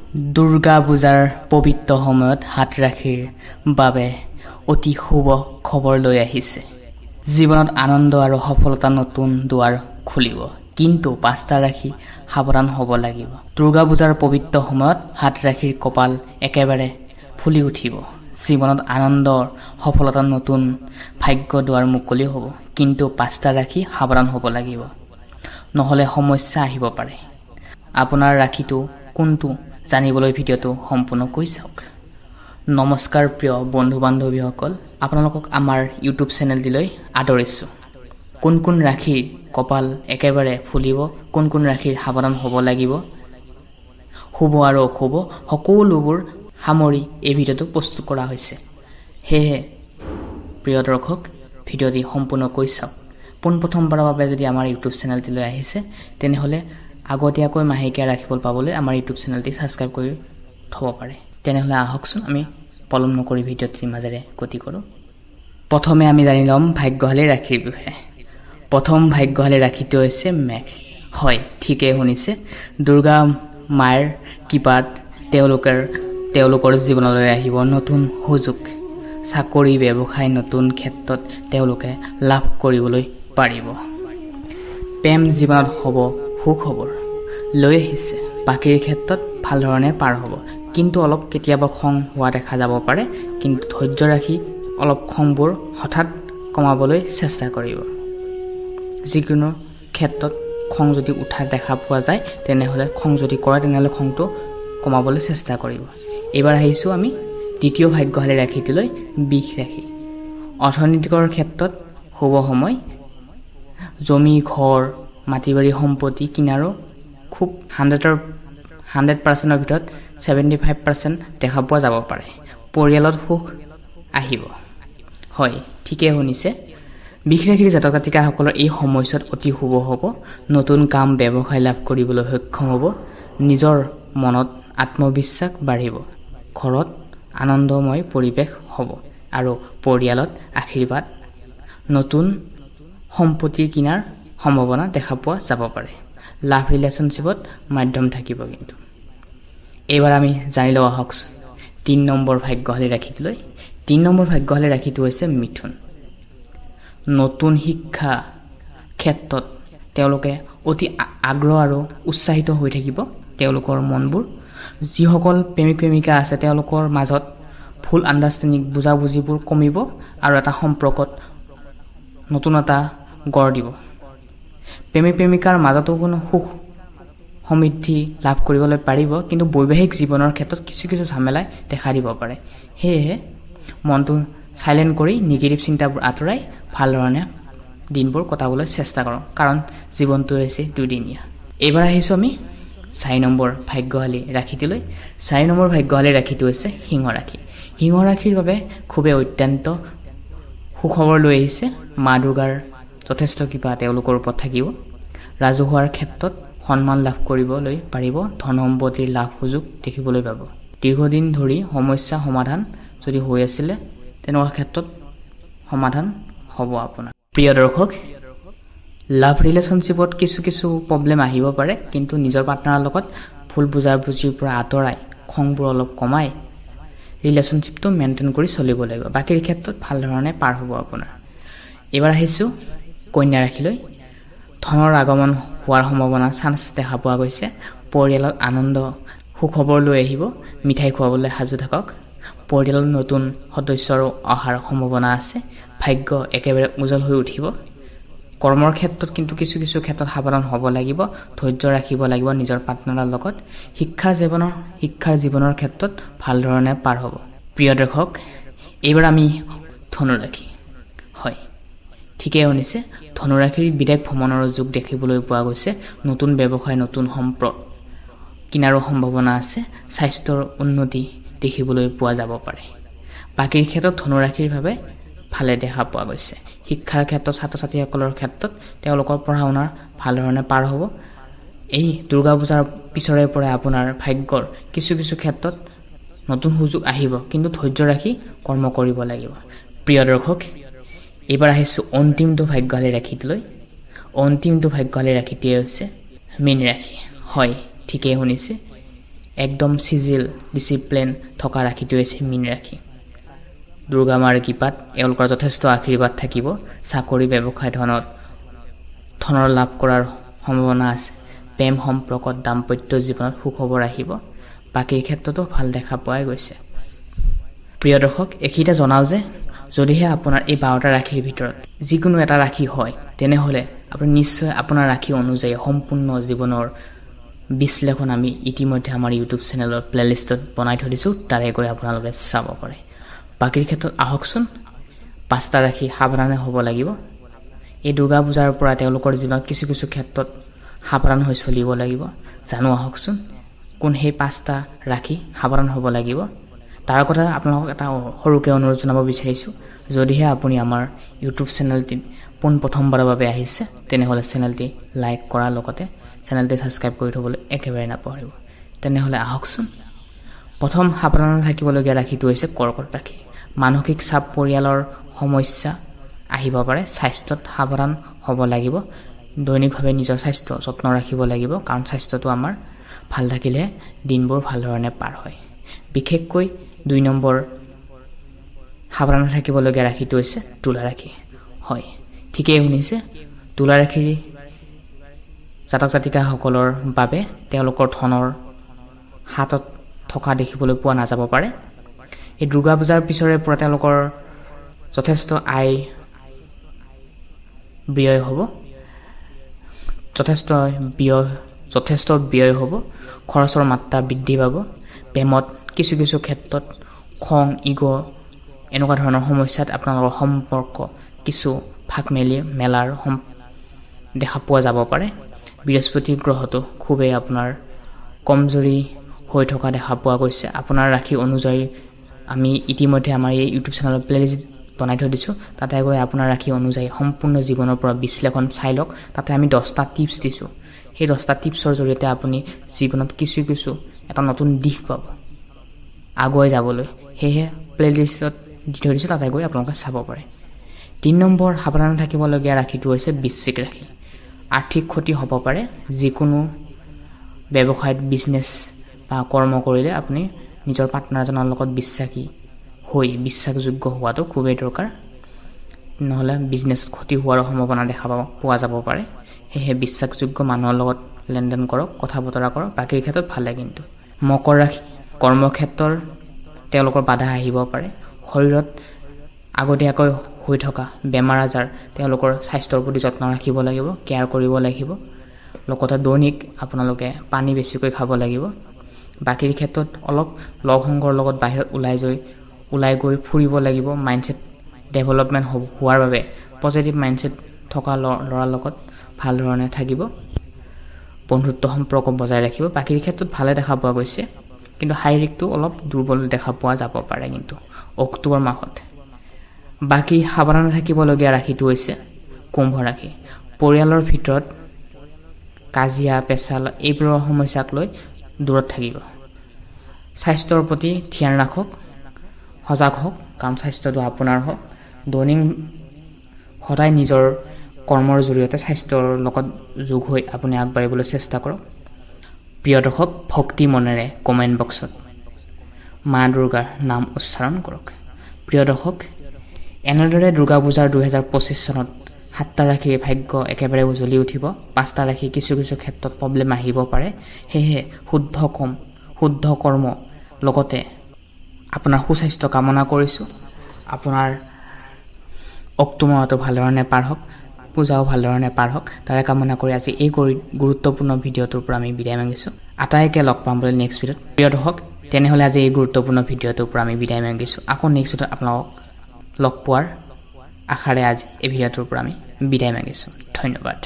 দুৰ্গা পূজাৰ পবিত্ৰ সময়ত হাত ৰাখিৰ বাবে অতি শুভ খবৰ লৈ আহিছে। জীৱনত আনন্দ আৰু সফলতা নতুন দুৱাৰ খুলিব, কিন্তু পাঁচটা ৰাখি সাৱধান হ'ব লাগিব। দুৰ্গা পূজাৰ পবিত্ৰ সময়ত হাত ৰাখিৰ কপাল একেবাৰে ফুলি উঠিব। জীৱনত আনন্দৰ সফলতা নতুন ভাগ্য দুৱাৰ মুকলি হ'ব, কিন্তু পাঁচটা ৰাখি সাৱধান হ'ব লাগিব, নহ'লে সমস্যা আহিব পাৰে। আপোনাৰ ৰাখিটো কোনটো জানিবলৈ ভিডিঅ'টো সম্পূৰ্ণকৈ চাওক। নমস্কাৰ প্ৰিয় বন্ধু বান্ধৱীসকল, আপোনালোকক আমাৰ ইউটিউব চেনেলটিলৈ আদৰিছোঁ। কোন কোন ৰাখিৰ কপাল একেবাৰে ফুলিব, কোন কোন ৰাখিৰ সাৱধান হ'ব লাগিব, শুভ আৰু অশুভ সকলোবোৰ সামৰি এই ভিডিঅ'টো প্ৰস্তুত কৰা হৈছে। সেয়েহে প্ৰিয় দৰ্শক, ভিডিঅ'টি সম্পূৰ্ণকৈ চাওক। পোনপ্ৰথমবাৰৰ বাবে যদি আমাৰ ইউটিউব চেনেলটিলৈ আহিছে, তেনেহ'লে আগতীয়াকৈ মাহেকীয়া ৰাখিফল পাবলৈ আমাৰ ইউটিউব চেনেলটি ছাবস্ক্ৰাইব কৰি থ'ব পাৰে। তেনেহ'লে আহকচোন আমি পলম নকৰি ভিডিঅ'টিৰ মাজেৰে গতি কৰোঁ। প্ৰথমে আমি জানি ল'ম ভাগ্যশালী ৰাখিৰ বিষয়ে। প্ৰথম ভাগ্যশালী ৰাখিটো হৈছে মেঘ। হয়, ঠিকেই শুনিছে। দুৰ্গা মাৰ কৃপাত তেওঁলোকৰ জীৱনলৈ আহিব নতুন সুযোগ। চাকৰি ব্যৱসায় নতুন ক্ষেত্ৰত তেওঁলোকে লাভ কৰিবলৈ পাৰিব। প্ৰেম জীৱনত হ'ব সুখবৰ লৈ আহিছে। বাকীৰ ক্ষেত্ৰত ভাল ধৰণে পাৰ হ'ব, কিন্তু অলপ কেতিয়াবা খং হোৱা দেখা যাব পাৰে, কিন্তু ধৈৰ্য ৰাখি অলপ খংবোৰ হঠাৎ কমাবলৈ চেষ্টা কৰিব। যিকোনো ক্ষেত্ৰত খং যদি উঠা দেখা পোৱা যায়, তেনেহ'লে খং যদি কৰে তেনেহ'লে খংটো কমাবলৈ চেষ্টা কৰিব। এইবাৰ আহিছোঁ আমি দ্বিতীয় ভাগ্যশালী ৰাখিটোলৈ, বিষ ৰাখি। অৰ্থনৈতিকৰ ক্ষেত্ৰত শুভ সময়। জমি ঘৰ মাটি বাৰী সম্পত্তি কিনাৰো খুব 100% ভিতৰত 75% দেখা পোৱা যাব পাৰে। পৰিয়ালত সুখ আহিব। হয়, ঠিকেই শুনিছে। বিষ ৰাশিৰ জাতক জাতিকাসকলৰ এই সময়ছোৱাত অতি শুভ হ'ব। নতুন কাম ব্যৱসায় লাভ কৰিবলৈ সক্ষম হ'ব। নিজৰ মনত আত্মবিশ্বাস বাঢ়িব। ঘৰত আনন্দময় পৰিৱেশ হ'ব আৰু পৰিয়ালত আশীৰ্বাদ। নতুন সম্পত্তি কিনাৰ সম্ভাৱনা দেখা পোৱা যাব পাৰে। লাভ ৰিলেশ্যনশ্বিপত মাধ্যম থাকিব। কিন্তু এইবাৰ আমি জানি লওঁ আহকচোন 3 নম্বৰ ভাগ্যশালী ৰাখিটোলৈ। 3 নম্বৰ ভাগ্যশালী ৰাখিটো হৈছে মিথুন। নতুন শিক্ষা ক্ষেত্ৰত তেওঁলোকে অতি আগ্ৰহ আৰু উৎসাহিত হৈ থাকিব। তেওঁলোকৰ মনবোৰ, যিসকল প্ৰেমিক প্ৰেমিকা আছে তেওঁলোকৰ মাজত ফুল আণ্ডাৰষ্টেণ্ডিং বুজাবুজিবোৰ কমিব আৰু এটা সম্পৰ্কত নতুন এটা গঢ় দিব। প্ৰেমিক প্ৰেমিকাৰ মাজতো কোনো সুখ সমৃদ্ধি লাভ কৰিবলৈ পাৰিব, কিন্তু বৈবাহিক জীৱনৰ ক্ষেত্ৰত কিছু কিছু ঝামেলাই দেখা দিব পাৰে। সেয়েহে মনটো চাইলেণ্ট কৰি নিগেটিভ চিন্তাবোৰ আঁতৰাই ভাল ধৰণে দিনবোৰ কটাবলৈ চেষ্টা কৰক, কাৰণ জীৱনটো হৈছে দুদিনীয়া। এইবাৰ আহিছোঁ আমি 4 নম্বৰ ভাগ্যশালী ৰাখিটোলৈ। 4 নম্বৰ ভাগ্যশালী ৰাখিটো হৈছে সিংহ ৰাশি। সিংহ ৰাশিৰ বাবে খুবেই অত্যন্ত সুখবৰ লৈ আহিছে। মা দুৰ্গাৰ যথেষ্ট কৃপা তেওঁলোকৰ ওপৰত থাকিব। ৰাজহুৱাৰ ক্ষেত্ৰত সন্মান লাভ কৰিবলৈ পাৰিব। ধন সম্পত্তিৰ লাভ সুযোগ দেখিবলৈ পাব। দীৰ্ঘদিন ধৰি সমস্যা সমাধান যদি হৈ আছিলে, তেনেকুৱা ক্ষেত্ৰত সমাধান হ'ব আপোনাৰ। প্ৰিয় দৰ্শক, লাভ ৰিলেশ্যনশ্বিপত কিছু প্ৰব্লেম আহিব পাৰে, কিন্তু নিজৰ পাৰ্টনাৰৰ লগত ভুল বুজাবুজিৰ পৰা আঁতৰাই খংবোৰ অলপ কমাই ৰিলেশ্যনশ্বিপটো মেইনটেইন কৰি চলিব লাগিব। বাকীৰ ক্ষেত্ৰত ভাল ধৰণে পাৰ হ'ব আপোনাৰ। এইবাৰ আহিছোঁ কন্যা ৰাশিলৈ। ধনৰ আগমন হোৱাৰ সম্ভাৱনা চান্স দেখা পোৱা গৈছে। পৰিয়ালত আনন্দ সুখবৰ লৈ আহিব। মিঠাই খুৱাবলৈ সাজু থাকক। পৰিয়ালত নতুন সদস্যৰো অহাৰ সম্ভাৱনা আছে। ভাগ্য একেবাৰে উজ্জ্বল হৈ উঠিব। কৰ্মৰ ক্ষেত্ৰত কিন্তু কিছু ক্ষেত্ৰত সাৱধান হ'ব লাগিব। ধৈৰ্য ৰাখিব লাগিব নিজৰ পাৰ্টনাৰৰ লগত। শিক্ষাৰ জীৱনৰ ক্ষেত্ৰত ভাল ধৰণে পাৰ হ'ব। প্ৰিয় দৰ্শক, এইবাৰ আমি ধনুৰাশি। হয়, ঠিকেই শুনিছে। ধনুৰাশিৰ বিদেশ ভ্ৰমণৰ যোগ দেখিবলৈ পোৱা গৈছে। নতুন ব্যৱসায় নতুন সম্পদ কিনাৰো সম্ভাৱনা আছে। স্বাস্থ্যৰ উন্নতি দেখিবলৈ পোৱা যাব পাৰে। বাকীৰ ক্ষেত্ৰত ধনুৰাশিৰ বাবে ভালে দেখা পোৱা গৈছে। শিক্ষাৰ ক্ষেত্ৰত ছাত্ৰ ছাত্ৰীসকলৰ ক্ষেত্ৰত তেওঁলোকৰ পঢ়া শুনা ভাল ধৰণে পাৰ হ'ব। এই দুৰ্গা পূজাৰ পিছৰে পৰা আপোনাৰ ভাগ্যৰ কিছু ক্ষেত্ৰত নতুন সুযোগ আহিব, কিন্তু ধৈৰ্য ৰাখি কৰ্ম কৰিব লাগিব। প্ৰিয় দৰ্শক, এইবাৰ আহিছোঁ অন্তিমটো ভাগ্যশালী ৰাখিটোলৈ। অন্তিমটো ভাগ্যশালী ৰাখিটোৱে হৈছে মীন ৰাশি। হয়, ঠিকেই শুনিছে। একদম সিজিল ডিসিপ্লিন থকা ৰাশিটো হৈছে মীন ৰাশি দুৰ্গা মাৰ কৃপাত এওঁলোকৰ যথেষ্ট আশীৰ্বাদ থাকিব চাকৰি ব্যৱসায় ধনৰ লাভ কৰাৰ সম্ভাৱনা আছে প্ৰেম সম্পৰ্কত দাম্পত্য জীৱনত সুখবৰ আহিব বাকীৰ ক্ষেত্ৰতো ভাল দেখা পোৱা গৈছে প্ৰিয় দৰ্শক এখিটা জনাও যে যদিহে আপোনাৰ এই 12টা ৰাশিৰ ভিতৰত যিকোনো এটা ৰাশি হয় তেনেহলে আপুনি নিশ্চয় আপোনাৰ ৰাশি অনুযায়ী সম্পূৰ্ণ জীৱনৰ বিশ্লেষণ আমি ইতিমধ্যে আমাৰ ইউটিউব চেনেলৰ প্লেলিষ্টত বনাই থৈ দিছো তাৰে গৈ আপোনালোকে চাব পাৰে বাকীৰ ক্ষেত্ৰত আহকচোন 5টা ৰাশি সাৱধানে হ'ব লাগিব এই দুৰ্গা পূজাৰ পৰা তেওঁলোকৰ জীৱনত কিছু ক্ষেত্ৰত সাৱধান হৈ চলিব লাগিব জানো আহকচোন কোন সেই 5টা ৰাশি সাৱধান হ'ব লাগিব তাৰ কথা আপোনালোকক এটা সৰুকে অনুৰোধ জনাব বিচাৰিছো যদিহে আপুনি আমাৰ ইউটিউব চেনেলটি প্ৰথমবাৰৰ বাবে আহিছে তেনেহলে চেনেলটি লাইক কৰাৰ লগতে চেনেলটি সাবস্ক্ৰাইব কৰি থবলৈ একেবাৰে নাপাহৰিব তেনেহলে আহকচোন প্ৰথম সাৱধান থাকিবলগীয়া ৰাশিটো হৈছে কৰ্কট ৰাশি মানসিক চাপ পৰিয়ালৰ সমস্যা আহিব পাৰে স্বাস্থ্যত সাৱধান হ'ব লাগিব দৈনিকভাৱে নিজৰ স্বাস্থ্য যত্ন ৰাখিব লাগিব কাৰণ স্বাস্থ্যটো আমাৰ ভাল থাকিলে দিনবোৰ ভাল ধৰণে পাৰ হয় বিশেষকৈ 2 নম্বৰ সাৱধান থাকিবলগীয়া ৰাশিটো হৈছে তুলা ৰাশি হয় ঠিকই শুনিছে তুলা ৰাশিৰ জাতক জাতিকাসকলৰ বাবে তেওঁলোকৰ ধনৰ হাতত থকা দেখিবলৈ পোৱা নাযাব পাৰে এই দুৰ্গা পূজাৰ পিছৰে পৰা তেওঁলোকৰ যথেষ্ট আয় ব্যয় হ'ব যথেষ্ট ব্যয় হ'ব খৰচৰ মাত্ৰা বৃদ্ধি পাব প্ৰেমত কিছু ক্ষেত্ৰত খং ইগো এনেকুৱা ধৰণৰ সমস্যাত আপোনালোকৰ সম্পৰ্ক কিছু ভাগ মেলাৰ দেখা পোৱা যাব পাৰে বৃহস্পতি গ্ৰহটো খুবেই আপোনাৰ কমজৰি হৈ থকা দেখা পোৱা গৈছে আপোনাৰ ৰাশি অনুযায়ী আমি ইতিমধ্যে আমাৰ এই ইউটিউব চেনেলৰ প্লেলিষ্ট বনাই থৈ দিছো তাতে গৈ আপোনাৰ ৰাশি অনুযায়ী সম্পূৰ্ণ জীৱনৰ পৰা বিশ্লেষণ চাই লওক তাতে আমি 10টা টিপছ দিছো সেই 10টা টিপছৰ জৰিয়তে আপুনি জীৱনত কিছু এটা নতুন দিশ পাব আগুৱাই যাবলৈ হেহে প্লেলিষ্টত দি থৈ দিছো তাতে গৈ আপোনালোকে চাব পাৰে 3 নম্বৰ সাৱধান থাকিবলগীয়া ৰাশিটো হৈছে বৃশ্চিক ৰাশি আৰ্থিক ক্ষতি হ'ব পাৰে যিকোনো ব্যৱসায়ত বিজনেছ বা কৰ্ম কৰিলে আপুনি নিজৰ পাৰ্টনাৰজনৰ লগত বিশ্বাসযোগ্য হোৱাটো খুবেই দৰকাৰ নহলে বিজনেছত ক্ষতি হোৱাৰ সম্ভাৱনা দেখা পোৱা যাব পাৰে হেহে বিশ্বাসযোগ্য মানুহৰ লগত লেনদেন কৰক কথা বতৰা কৰক বাকীৰ ক্ষেত্ৰত ভালে কিন্তু মকৰ ৰাশি কৰ্মক্ষেত্ৰৰ তেওঁলোকৰ বাধা আহিব পাৰে শৰীৰত আগতীয়াকৈ হৈ থকা বেমাৰ আজাৰ তেওঁলোকৰ স্বাস্থ্যৰ প্ৰতি যত্ন ৰাখিব লাগিব কেয়াৰ কৰিব লাগিব লগতে দৈনিক আপোনালোকে পানী বেছিকৈ খাব লাগিব বাকীৰ ক্ষেত্ৰত অলপ লগ সংগৰ লগত বাহিৰত ওলাই গৈ ফুৰিব লাগিব মাইন্ডসেট ডেভেলপমেন্ট হোৱাৰ বাবে পজিটিভ মাইন্ডসেট থকা লৰাৰ লগত ভাল ধৰণে থাকিব বন্ধুত্ব সম্পৰ্ক বজাই ৰাখিব বাকীৰ ক্ষেত্ৰত ভালে দেখা পোৱা গৈছে কিন্তু শাৰীৰিকটো অলপ দুৰ্বল দেখা পোৱা যাব পাৰে কিন্তু অক্টোবৰ মাহত বাকি সাৱধান থাকিবলগীয়া ৰাশিটো হৈছে কুম্ভ ৰাশি পৰিয়ালৰ ভিতৰত কাজিয়া পেছাল এইবোৰৰ সমস্যাক লৈ দূৰত থাকিব স্বাস্থ্যৰ প্ৰতি ধ্যান ৰাখক সজাগ হওক কাৰণ স্বাস্থ্যটো আপোনাৰ হওক দৈনিক সদায় নিজৰ কৰ্মৰ জৰিয়তে স্বাস্থ্যৰ লগত যোগ হৈ আপুনি আগবাঢ়িবলৈ চেষ্টা কৰক প্ৰিয় দৰ্শক ভক্তি মনেৰে কমেন্ট বক্সত মা দুৰ্গাৰ নাম উচ্চাৰণ কৰক প্ৰিয় দৰ্শক এনেদৰে দুৰ্গা পূজাৰ 2025 চনত 7টা ৰাশিৰ ভাগ্য একেবাৰে উজলি উঠিব 5টা ৰাশি কিছু ক্ষেত্ৰত প্ৰবলেম আহিব পাৰে হেহে শুদ্ধ কৰ্ম লগতে আপোনাৰ সুস্বাস্থ্য কামনা কৰিছো আপোনাৰ অক্টোবৰ মাহটো ভালদৰে পাৰ হওক পূজাও ভালদৰে পাৰ হওক তাৰে কামনা কৰি আজি এই গুৰুত্বপূৰ্ণ ভিডিঅটোৰ পৰা আমি বিদায় মাগিছো আটাইকে লগ পাম বুলি নেক্সট ভিডিঅত প্ৰিয় দৰ্শক তেনেহলে আজি এই গুৰুত্বপূৰ্ণ ভিডিঅটোৰ পৰা আমি বিদায় মাগিছো আকৌ নেক্সট ভিডিঅত আপোনালোকক লগ পোৱাৰ আশাৰে আজি এই ভিডিঅটোৰ পৰা আমি বিদায় মাগিছো ধন্যবাদ